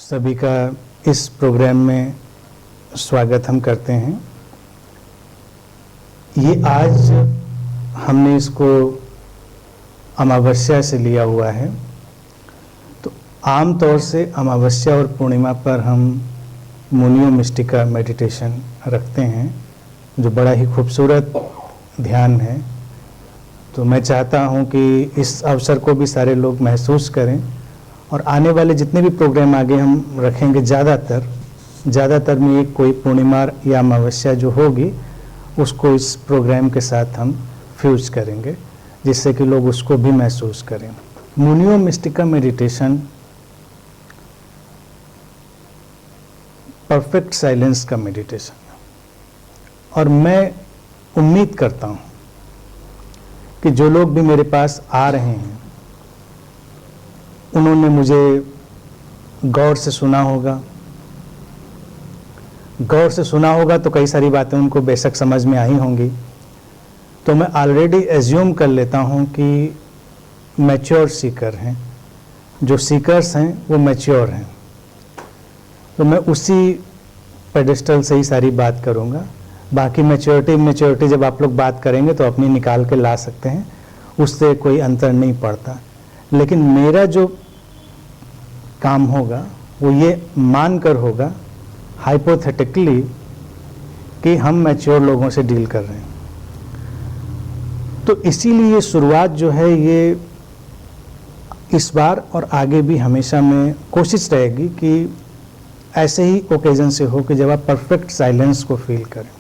सभी का इस प्रोग्राम में स्वागत हम करते हैं। ये आज हमने इसको अमावस्या से लिया हुआ है। तो आम तौर से अमावस्या और पूर्णिमा पर हम मुनियो मिस्टिका मेडिटेशन रखते हैं, जो बड़ा ही खूबसूरत ध्यान है। तो मैं चाहता हूँ कि इस अवसर को भी सारे लोग महसूस करें और आने वाले जितने भी प्रोग्राम आगे हम रखेंगे ज़्यादातर में एक कोई पूर्णिमा या अमावस्या जो होगी उसको इस प्रोग्राम के साथ हम फ्यूज करेंगे, जिससे कि लोग उसको भी महसूस करें। मुनियो मिस्टिका मेडिटेशन परफेक्ट साइलेंस का मेडिटेशन है और मैं उम्मीद करता हूँ कि जो लोग भी मेरे पास आ रहे हैं उन्होंने मुझे गौर से सुना होगा तो कई सारी बातें उनको बेशक समझ में आई होंगी। तो मैं ऑलरेडी एज्यूम कर लेता हूं कि मैच्योर सीकर हैं, जो सीकर्स हैं वो मैच्योर हैं। तो मैं उसी पेडिस्टल से ही सारी बात करूंगा। बाकी मैच्योरिटी जब आप लोग बात करेंगे तो अपनी निकाल के ला सकते हैं, उससे कोई अंतर नहीं पड़ता। लेकिन मेरा जो काम होगा वो ये मानकर होगा हाइपोथेटिकली कि हम मैच्योर लोगों से डील कर रहे हैं। तो इसीलिए ये शुरुआत जो है ये इस बार और आगे भी हमेशा में कोशिश रहेगी कि ऐसे ही ओकेजन से हो कि जब आप परफेक्ट साइलेंस को फील करें।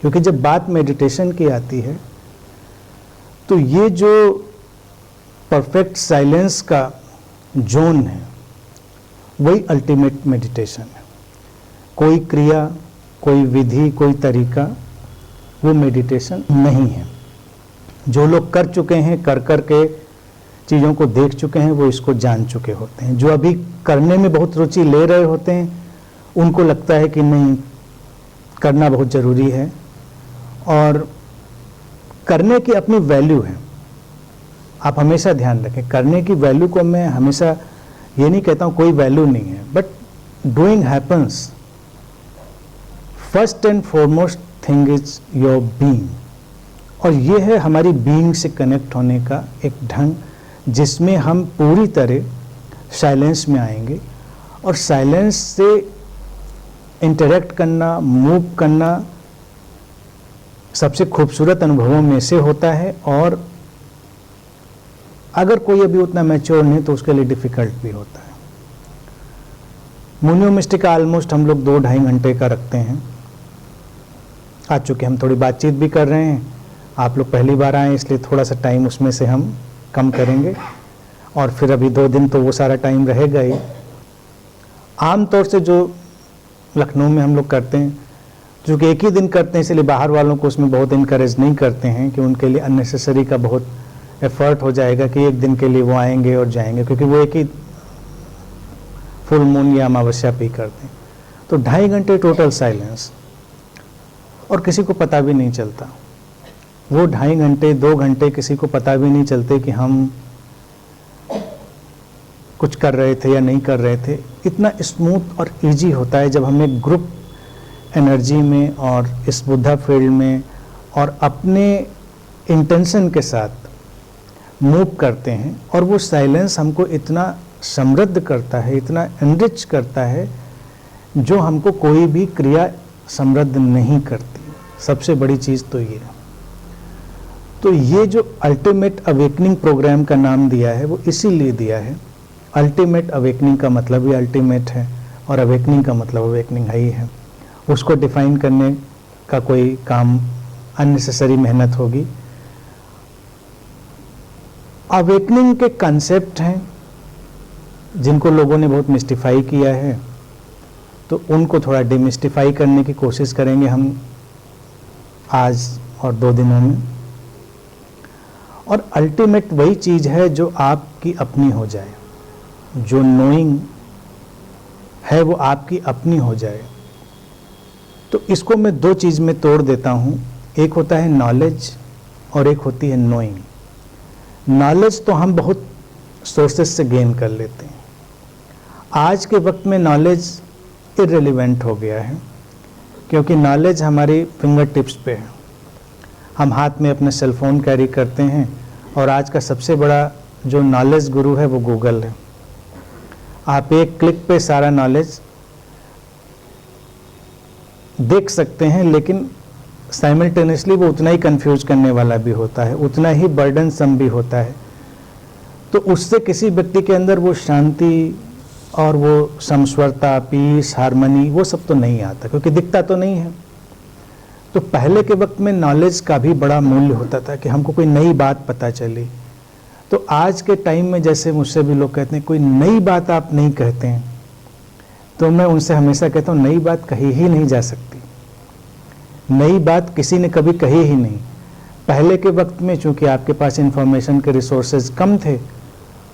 क्योंकि जब बात मेडिटेशन की आती है तो ये जो परफेक्ट साइलेंस का जोन है वही अल्टीमेट मेडिटेशन है। कोई क्रिया, कोई विधि, कोई तरीका वो मेडिटेशन नहीं है। जो लोग कर चुके हैं, कर कर के चीज़ों को देख चुके हैं, वो इसको जान चुके होते हैं। जो अभी करने में बहुत रुचि ले रहे होते हैं उनको लगता है कि नहीं, करना बहुत ज़रूरी है और करने की अपनी वैल्यू है। आप हमेशा ध्यान रखें, करने की वैल्यू को मैं हमेशा ये नहीं कहता हूँ कोई वैल्यू नहीं है, but doing happens. First and foremost thing is your being, और ये है हमारी बीइंग से कनेक्ट होने का एक ढंग, जिसमें हम पूरी तरह साइलेंस में आएंगे। और साइलेंस से इंटरेक्ट करना, मूव करना सबसे खूबसूरत अनुभवों में से होता है। और अगर कोई अभी उतना मैच्योर नहीं तो उसके लिए डिफ़िकल्ट भी होता है। मुनियो मिस्टिका ऑलमोस्ट हम लोग 2-2.5 घंटे का रखते हैं। आ चुके हम थोड़ी बातचीत भी कर रहे हैं। आप लोग पहली बार आए इसलिए थोड़ा सा टाइम उसमें से हम कम करेंगे और फिर अभी 2 दिन तो वो सारा टाइम रहेगा ही। आम तौर से जो लखनऊ में हम लोग करते हैं, चूँकि एक ही दिन करते हैं इसलिए बाहर वालों को उसमें बहुत इनकरेज नहीं करते हैं कि उनके लिए अननेसेसरी का बहुत एफर्ट हो जाएगा कि एक दिन के लिए वो आएंगे और जाएंगे, क्योंकि वो एक ही फुल मून या अमावस्या पे करते हैं। तो 2.5 घंटे टोटल साइलेंस, और किसी को पता भी नहीं चलता। वो 2.5 घंटे 2 घंटे किसी को पता भी नहीं चलते कि हम कुछ कर रहे थे या नहीं कर रहे थे। इतना स्मूथ और इजी होता है जब हम एक ग्रुप एनर्जी में और इस बुद्धा फील्ड में और अपने इंटेंशन के साथ मूव करते हैं। और वो साइलेंस हमको इतना समृद्ध करता है, इतना एनरिच करता है, जो हमको कोई भी क्रिया समृद्ध नहीं करती। सबसे बड़ी चीज़ तो ये है। तो ये जो अल्टीमेट अवेकनिंग प्रोग्राम का नाम दिया है वो इसीलिए दिया है। अल्टीमेट अवेकनिंग का मतलब ही अल्टीमेट है और अवेकनिंग का मतलब अवेकनिंग है ही है। उसको डिफाइन करने का कोई काम अननेसेसरी मेहनत होगी। अवेकनिंग के कंसेप्ट हैं जिनको लोगों ने बहुत मिस्टिफाई किया है, तो उनको थोड़ा डिमिस्टिफाई करने की कोशिश करेंगे हम आज और 2 दिनों में। और अल्टीमेट वही चीज़ है जो आपकी अपनी हो जाए, जो नोइंग है वो आपकी अपनी हो जाए। तो इसको मैं 2 चीज़ में तोड़ देता हूँ। एक होता है नॉलेज और एक होती है नोइंग। नॉलेज तो हम बहुत सोर्सेस से गेन कर लेते हैं। आज के वक्त में नॉलेज इररिलेवेंट हो गया है, क्योंकि नॉलेज हमारी फिंगर टिप्स पे है। हम हाथ में अपने सेल फोन कैरी करते हैं और आज का सबसे बड़ा जो नॉलेज गुरु है वो गूगल है। आप एक क्लिक पे सारा नॉलेज देख सकते हैं, लेकिन साइमल्टेनियसली वो उतना ही कंफ्यूज करने वाला भी होता है, उतना ही बर्डनसम भी होता है। तो उससे किसी व्यक्ति के अंदर वो शांति और वो समस्वरता, पीस, हार्मनी, वो सब तो नहीं आता, क्योंकि दिखता तो नहीं है। तो पहले के वक्त में नॉलेज का भी बड़ा मूल्य होता था कि हमको कोई नई बात पता चली। तो आज के टाइम में जैसे मुझसे भी लोग कहते हैं कोई नई बात आप नहीं कहते हैं, तो मैं उनसे हमेशा कहता हूँ नई बात कही ही नहीं जा सकती। नई बात किसी ने कभी कही ही नहीं। पहले के वक्त में चूंकि आपके पास इंफॉर्मेशन के रिसोर्सेज कम थे,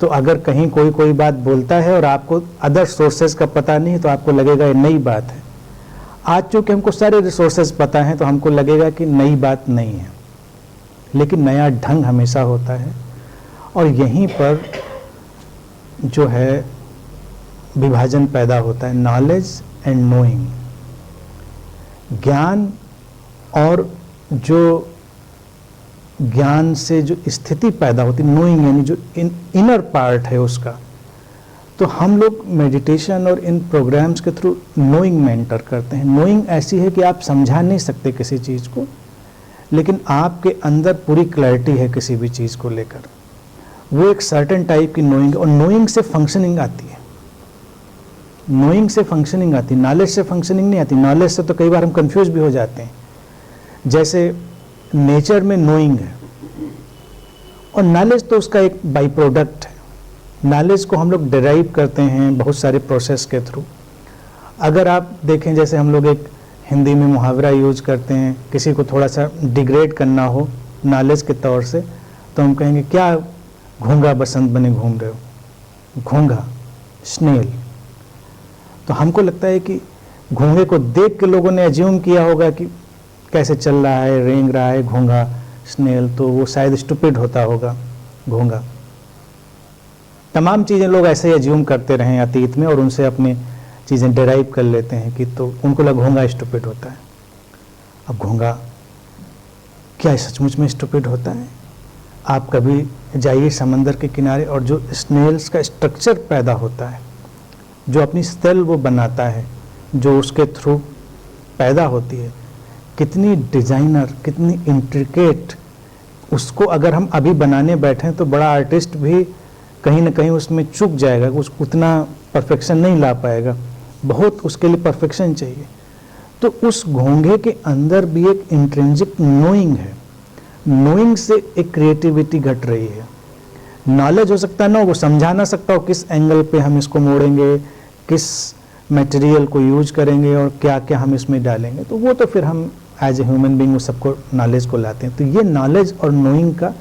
तो अगर कहीं कोई बात बोलता है और आपको अदर सोर्सेज का पता नहीं है तो आपको लगेगा ये नई बात है। आज चूंकि हमको सारे रिसोर्सेज पता हैं तो हमको लगेगा कि नई बात नहीं है, लेकिन नया ढंग हमेशा होता है। और यहीं पर जो है विभाजन पैदा होता है, नॉलेज एंड नोइंग। ज्ञान और जो ज्ञान से जो स्थिति पैदा होती, नोइंग यानी जो इनर पार्ट है उसका, तो हम लोग मेडिटेशन और इन प्रोग्राम्स के थ्रू नोइंग में एंटर करते हैं। नोइंग ऐसी है कि आप समझा नहीं सकते किसी चीज़ को, लेकिन आपके अंदर पूरी क्लैरिटी है किसी भी चीज़ को लेकर। वो एक सर्टेन टाइप की नोइंग, और नोइंग से फंक्शनिंग आती है। नोइंग से फंक्शनिंग आती है, नॉलेज से फंक्शनिंग नहीं आती। नॉलेज से तो कई बार हम कंफ्यूज भी हो जाते हैं। जैसे नेचर में नोइंग है और नॉलेज तो उसका एक बाई प्रोडक्ट है। नॉलेज को हम लोग डिराइव करते हैं बहुत सारे प्रोसेस के थ्रू। अगर आप देखें, जैसे हम लोग एक हिंदी में मुहावरा यूज करते हैं, किसी को थोड़ा सा डिग्रेड करना हो नॉलेज के तौर से, तो हम कहेंगे क्या घूंगा बसंत बने घूम रहे हो, घूंगा स्नेल। तो हमको लगता है कि घोंगे को देख के लोगों ने अज्यूम किया होगा कि कैसे चल रहा है, रेंग रहा है घोंगा स्नेल, तो वो शायद स्टूपिड होता होगा घोंगा। तमाम चीज़ें लोग ऐसे ही अज्यूम करते रहे अतीत में और उनसे अपनी चीज़ें डिराइव कर लेते हैं कि तो उनको लगा घोंगा स्टूपिड होता है। अब घोंगा क्या सचमुच में स्टूपिड होता है? आप कभी जाइए समंदर के किनारे और जो स्नेल्स का स्ट्रक्चर पैदा होता है, जो अपनी सेल वो बनाता है, जो उसके थ्रू पैदा होती है, कितनी डिज़ाइनर, कितनी इंट्रिकेट, उसको अगर हम अभी बनाने बैठें तो बड़ा आर्टिस्ट भी कहीं ना कहीं उसमें चूक जाएगा, उतना परफेक्शन नहीं ला पाएगा, बहुत उसके लिए परफेक्शन चाहिए। तो उस घोंघे के अंदर भी एक इंट्रिंसिक नोइंग है। नोइंग से एक क्रिएटिविटी घट रही है। नॉलेज हो सकता है ना, वो समझा ना सकता हो किस एंगल पे हम इसको मोड़ेंगे, किस मटेरियल को यूज करेंगे और क्या क्या हम इसमें डालेंगे, तो वो तो फिर हम एज ए ह्यूमन बीइंग उस सबको नॉलेज को लाते हैं। तो ये नॉलेज और नोइंग का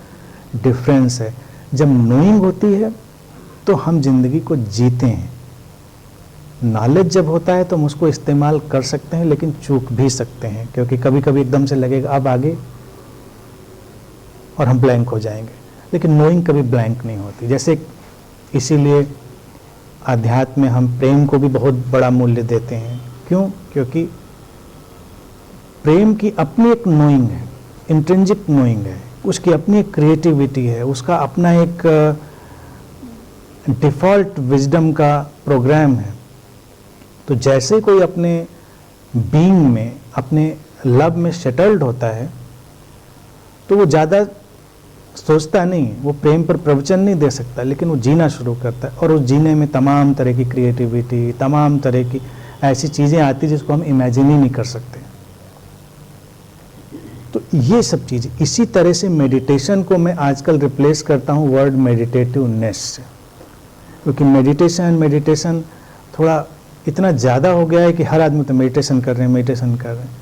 डिफरेंस है। जब नोइंग होती है तो हम जिंदगी को जीते हैं। नॉलेज जब होता है तो हम उसको इस्तेमाल कर सकते हैं, लेकिन चूक भी सकते हैं, क्योंकि कभी कभी एकदम से लगेगा अब आगे और हम ब्लैंक हो जाएंगे। लेकिन नोइंग कभी ब्लैंक नहीं होती। जैसे इसीलिए अध्यात्म में हम प्रेम को भी बहुत बड़ा मूल्य देते हैं। क्यों? क्योंकि प्रेम की अपनी एक नोइंग है, इंट्रिंसिक नोइंग है, उसकी अपनी एक क्रिएटिविटी है, उसका अपना एक डिफ़ॉल्ट विजडम का प्रोग्राम है। तो जैसे कोई अपने बीइंग में, अपने लव में सेटल्ड होता है, तो वो ज़्यादा सोचता नहीं, वो प्रेम पर प्रवचन नहीं दे सकता, लेकिन वो जीना शुरू करता है। और उस जीने में तमाम तरह की क्रिएटिविटी, तमाम तरह की ऐसी चीज़ें आती जिसको हम इमेजिन ही नहीं कर सकते। तो ये सब चीज़ें, इसी तरह से मेडिटेशन को मैं आजकल रिप्लेस करता हूँ वर्ड मेडिटेटिवनेस से, क्योंकि मेडिटेशन थोड़ा इतना ज़्यादा हो गया है कि हर आदमी तो मेडिटेशन कर रहे हैं, मेडिटेशन कर रहे हैं।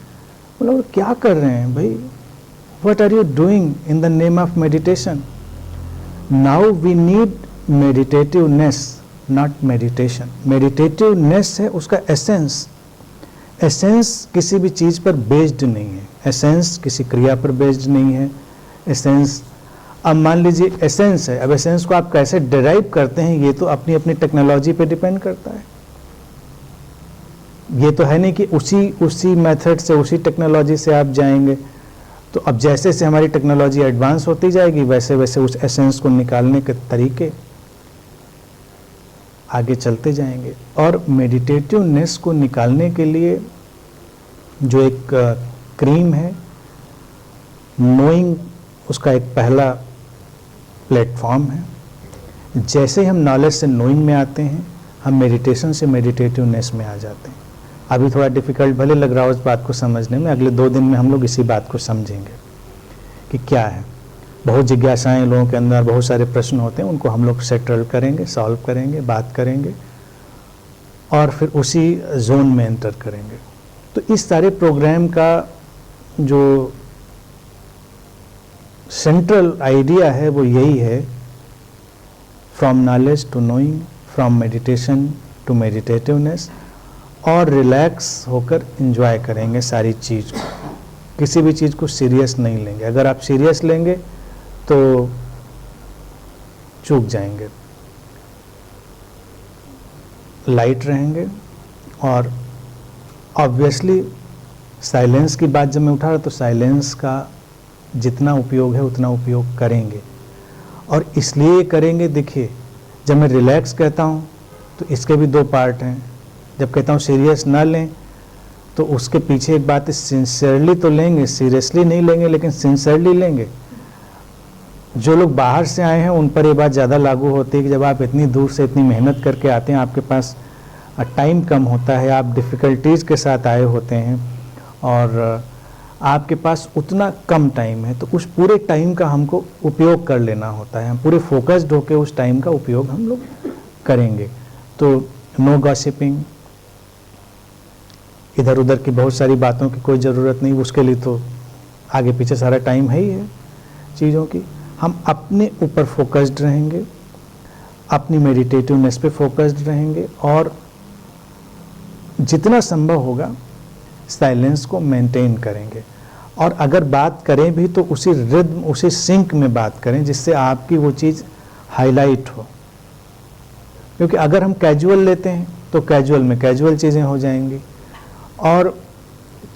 मतलब क्या कर रहे हैं भाई? What are you doing in the name of meditation? Now we need meditativeness, not meditation. Meditativeness है उसका एसेंस। एसेंस किसी भी चीज़ पर बेस्ड नहीं है, एसेंस किसी क्रिया पर बेस्ड नहीं है, एसेंस अब मान लीजिए एसेंस है, अब एसेंस को आप कैसे डिराइव करते हैं ये तो अपनी अपनी टेक्नोलॉजी पे डिपेंड करता है। ये तो है नहीं कि उसी मेथड से, उसी टेक्नोलॉजी से आप जाएंगे। तो अब जैसे जैसे हमारी टेक्नोलॉजी एडवांस होती जाएगी वैसे वैसे उस एसेंस को निकालने के तरीके आगे चलते जाएंगे। और मेडिटेटिवनेस को निकालने के लिए जो एक क्रीम है, नोइंग उसका एक पहला प्लेटफॉर्म है। जैसे हम नॉलेज से नोइंग में आते हैं, हम मेडिटेशन से मेडिटेटिवनेस में आ जाते हैं। अभी थोड़ा डिफ़िकल्ट भले लग रहा हो इस बात को समझने में, अगले 2 दिन में हम लोग इसी बात को समझेंगे कि क्या है। बहुत जिज्ञासाएं लोगों के अंदर, बहुत सारे प्रश्न होते हैं, उनको हम लोग सेटल करेंगे, सॉल्व करेंगे, बात करेंगे और फिर उसी जोन में एंटर करेंगे। तो इस सारे प्रोग्राम का जो सेंट्रल आइडिया है वो यही है, from knowledge to knowing, from meditation to meditativeness, और रिलैक्स होकर एंजॉय करेंगे सारी चीज़ को। किसी भी चीज़ को सीरियस नहीं लेंगे। अगर आप सीरियस लेंगे तो चूक जाएंगे। लाइट रहेंगे। और ऑब्वियसली साइलेंस की बात जब मैं उठा रहा तो साइलेंस का जितना उपयोग है उतना उपयोग करेंगे। और इसलिए करेंगे, देखिए जब मैं रिलैक्स कहता हूँ तो इसके भी 2 पार्ट हैं। जब कहता हूँ सीरियस ना लें तो उसके पीछे एक बात है, सिंसियरली तो लेंगे, सीरियसली नहीं लेंगे लेकिन सिंसियरली लेंगे। जो लोग बाहर से आए हैं उन पर ये बात ज़्यादा लागू होती है कि जब आप इतनी दूर से इतनी मेहनत करके आते हैं, आपके पास टाइम कम होता है, आप डिफ़िकल्टीज़ के साथ आए होते हैं और आपके पास उतना कम टाइम है, तो उस पूरे टाइम का हमको उपयोग कर लेना होता है। हम पूरे फोकस्ड होकर उस टाइम का उपयोग हम लोग करेंगे। तो नो गॉसिपिंग, इधर उधर की बहुत सारी बातों की कोई ज़रूरत नहीं, उसके लिए तो आगे पीछे सारा टाइम है ही है चीज़ों की। हम अपने ऊपर फोकस्ड रहेंगे, अपनी मेडिटेटिवनेस पे फोकस्ड रहेंगे और जितना संभव होगा साइलेंस को मेंटेन करेंगे। और अगर बात करें भी तो उसी रिद्म, उसी सिंक में बात करें जिससे आपकी वो चीज़ हाईलाइट हो। क्योंकि अगर हम कैजुअल लेते हैं तो कैजुअल में कैजुअल चीज़ें हो जाएंगी और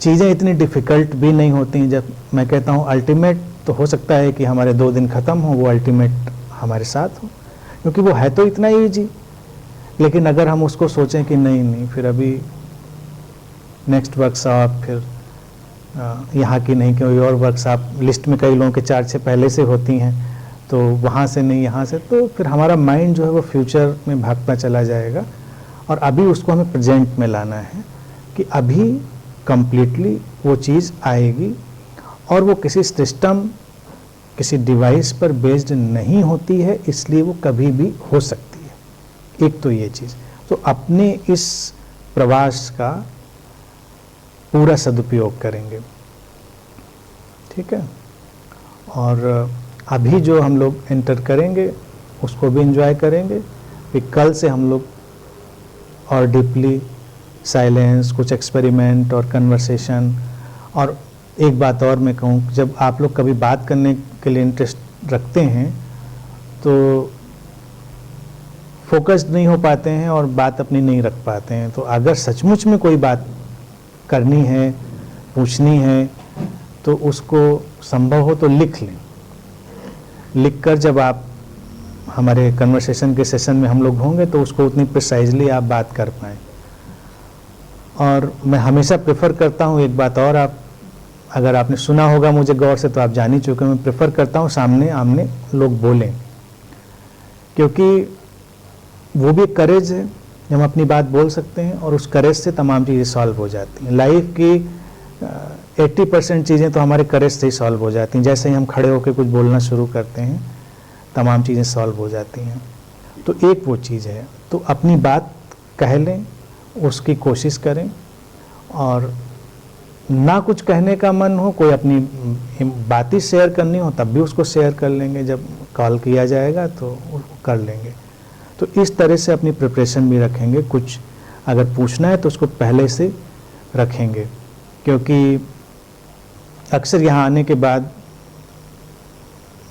चीज़ें इतनी डिफ़िकल्ट भी नहीं होती। जब मैं कहता हूँ अल्टीमेट, तो हो सकता है कि हमारे 2 दिन ख़त्म हो, वो अल्टीमेट हमारे साथ हो, क्योंकि वो है तो इतना ईजी। लेकिन अगर हम उसको सोचें कि नहीं फिर अभी नेक्स्ट वर्कशॉप, फिर यहाँ की नहीं कोई और वर्कशॉप, लिस्ट में कई लोगों के 4-6 पहले से होती हैं, तो वहाँ से नहीं यहाँ से, तो फिर हमारा माइंड जो है वो फ्यूचर में भागता चला जाएगा। और अभी उसको हमें प्रेजेंट में लाना है कि अभी कंप्लीटली वो चीज़ आएगी और वो किसी सिस्टम, किसी डिवाइस पर बेस्ड नहीं होती है, इसलिए वो कभी भी हो सकती है। एक तो ये चीज़, तो अपने इस प्रवास का पूरा सदुपयोग करेंगे, ठीक है। और अभी जो हम लोग एंटर करेंगे उसको भी एंजॉय करेंगे। फिर कल से हम लोग और डीपली साइलेंस, कुछ एक्सपेरिमेंट और कन्वर्सेशन। और एक बात और मैं कहूँ, जब आप लोग कभी बात करने के लिए इंटरेस्ट रखते हैं तो फोकस्ड नहीं हो पाते हैं और बात अपनी नहीं रख पाते हैं। तो अगर सचमुच में कोई बात करनी है, पूछनी है, तो उसको संभव हो तो लिख लें। लिखकर जब आप हमारे कन्वर्सेशन के सेशन में हम लोग होंगे तो उसको उतनी प्रिसाइजली आप बात कर पाएँ। और मैं हमेशा प्रेफर करता हूँ, एक बात और, आप अगर आपने सुना होगा मुझे गौर से तो आप जान ही चुके, मैं प्रेफर करता हूँ सामने आमने लोग बोलें, क्योंकि वो भी करेज है, हम अपनी बात बोल सकते हैं और उस करेज से तमाम चीज़ें सॉल्व हो जाती हैं। लाइफ की 80% चीज़ें तो हमारे करेज से ही सॉल्व हो जाती हैं। जैसे ही हम खड़े होकर कुछ बोलना शुरू करते हैं तमाम चीज़ें सॉल्व हो जाती हैं। तो एक वो चीज़ है, तो अपनी बात कह लें, उसकी कोशिश करें। और ना कुछ कहने का मन हो, कोई अपनी बात ही शेयर करनी हो तब भी उसको शेयर कर लेंगे, जब कॉल किया जाएगा तो कर लेंगे। तो इस तरह से अपनी प्रिपरेशन भी रखेंगे। कुछ अगर पूछना है तो उसको पहले से रखेंगे, क्योंकि अक्सर यहाँ आने के बाद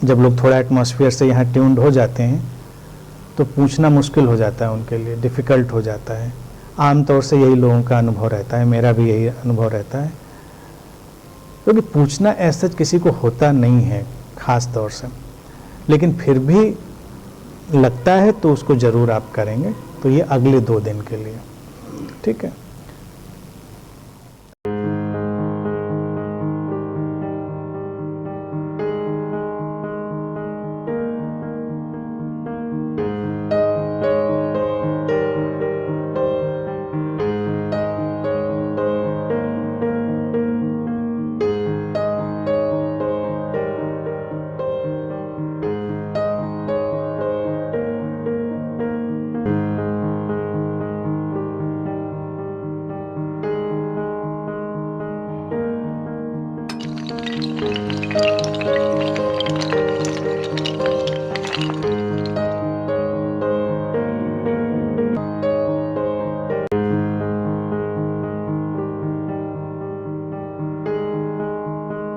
जब लोग थोड़ा एटमॉस्फेयर से यहाँ ट्यून्ड हो जाते हैं तो पूछना मुश्किल हो जाता है उनके लिए, डिफ़िकल्ट हो जाता है। आमतौर से यही लोगों का अनुभव रहता है, मेरा भी यही अनुभव रहता है, क्योंकि पूछना ऐसा किसी को होता नहीं है ख़ास तौर से, लेकिन फिर भी लगता है तो उसको ज़रूर आप करेंगे। तो ये अगले 2 दिन के लिए, ठीक है।